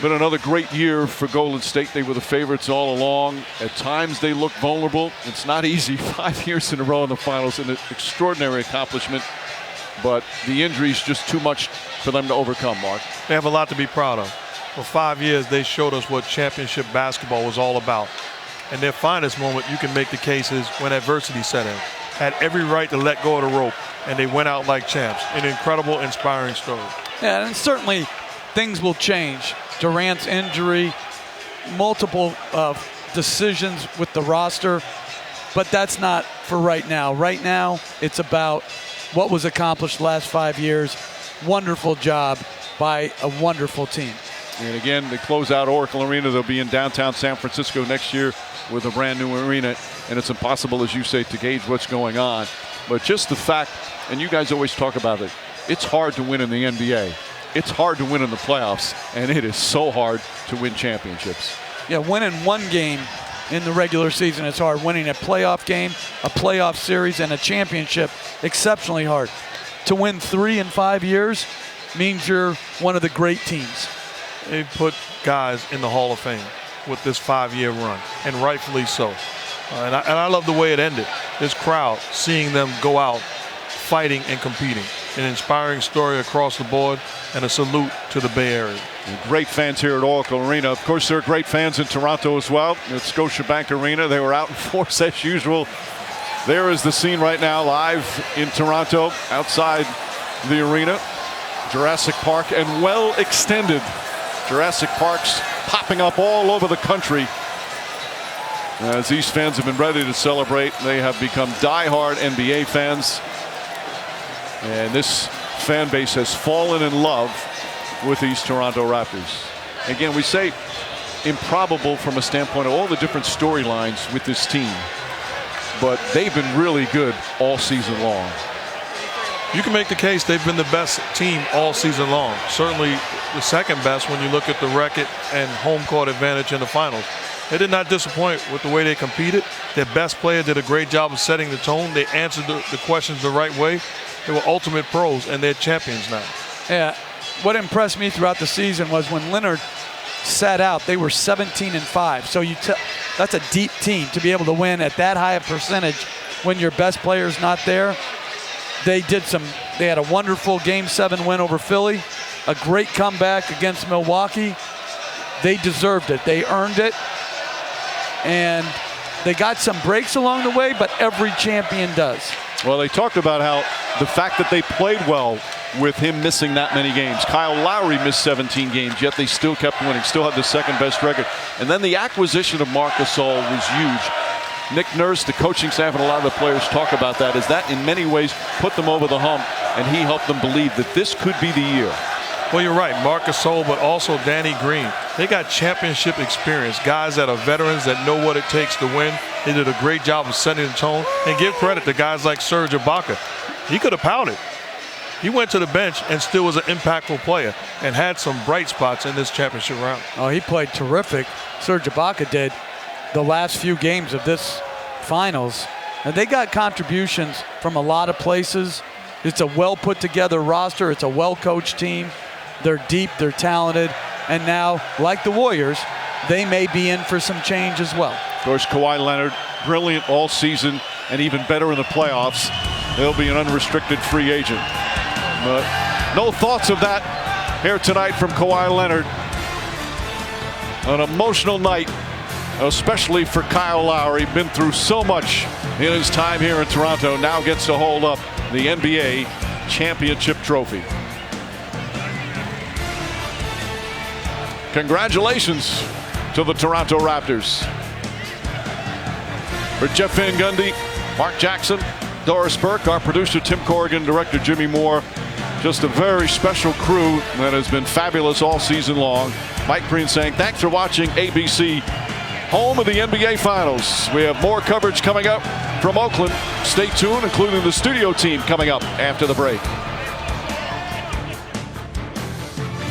Been another great year for Golden State. They were the favorites all along. At times they look vulnerable. It's not easy. 5 years in a row in the finals, an extraordinary accomplishment. But the injuries just too much for them to overcome, Mark. They have a lot to be proud of. For 5 years, they showed us what championship basketball was all about. And their finest moment, you can make the case, is when adversity set in. Had every right to let go of the rope, and they went out like champs. An incredible, inspiring story. Yeah, and certainly things will change. Durant's injury, multiple decisions with the roster, but that's not for right now. Right now, it's about what was accomplished the last 5 years. Wonderful job by a wonderful team. And again, they close out Oracle Arena. They'll be in downtown San Francisco next year with a brand new arena, and it's impossible, as you say, to gauge what's going on. But just the fact, and you guys always talk about it, it's hard to win in the NBA. It's hard to win in the playoffs, and it is so hard to win championships. Yeah, winning one game in the regular season is hard. Winning a playoff game, a playoff series, and a championship, exceptionally hard. To win 3 in 5 years means you're one of the great teams. They put guys in the Hall of Fame with this 5-year run, and rightfully so. And I love the way it ended. This crowd, seeing them go out fighting and competing. An inspiring story across the board, and a salute to the Bay Area. Great fans here at Oracle Arena. Of course, there are great fans in Toronto as well. At Scotiabank Arena, they were out in force as usual. There is the scene right now, live in Toronto, outside the arena. Jurassic Park, and well extended. Jurassic Parks popping up all over the country. As these fans have been ready to celebrate, they have become die-hard NBA fans. And this fan base has fallen in love with these Toronto Raptors. Again, we say improbable from a standpoint of all the different storylines with this team, but they've been really good all season long. You can make the case they've been the best team all season long. Certainly the second best when you look at the record and home court advantage in the finals. They did not disappoint with the way they competed. Their best player did a great job of setting the tone. They answered the questions the right way. They were ultimate pros, and they're champions now. Yeah, what impressed me throughout the season was when Leonard sat out, they were 17-5. So that's a deep team to be able to win at that high a percentage when your best player's not there. They had a wonderful Game 7 win over Philly, a great comeback against Milwaukee. They deserved it. They earned it. And they got some breaks along the way, but every champion does. Well, they talked about how the fact that they played well with him missing that many games. Kyle Lowry missed 17 games, yet they still kept winning, still had the second best record. And then the acquisition of Marc Gasol was huge. Nick Nurse, the coaching staff, and a lot of the players talk about that, as that in many ways put them over the hump, and he helped them believe that this could be the year. Well, you're right, Marc Gasol, but also Danny Green. They got championship experience, guys that are veterans that know what it takes to win. They did a great job of setting the tone. And give credit to guys like Serge Ibaka. He could have pouted. He went to the bench and still was an impactful player and had some bright spots in this championship round. Oh, he played terrific. Serge Ibaka did the last few games of this finals. And they got contributions from a lot of places. It's a well put together roster. It's a well coached team. They're deep, they're talented, and now, like the Warriors, they may be in for some change as well. Of course, Kawhi Leonard, brilliant all season, and even better in the playoffs. He'll be an unrestricted free agent. But no thoughts of that here tonight from Kawhi Leonard. An emotional night, especially for Kyle Lowry. Been through so much in his time here in Toronto. Now gets to hold up the NBA championship trophy. Congratulations to the Toronto Raptors. For Jeff Van Gundy, Mark Jackson, Doris Burke, our producer Tim Corrigan, director Jimmy Moore. Just a very special crew that has been fabulous all season long. Mike Breen saying thanks for watching ABC, home of the NBA Finals. We have more coverage coming up from Oakland. Stay tuned, including the studio team coming up after the break.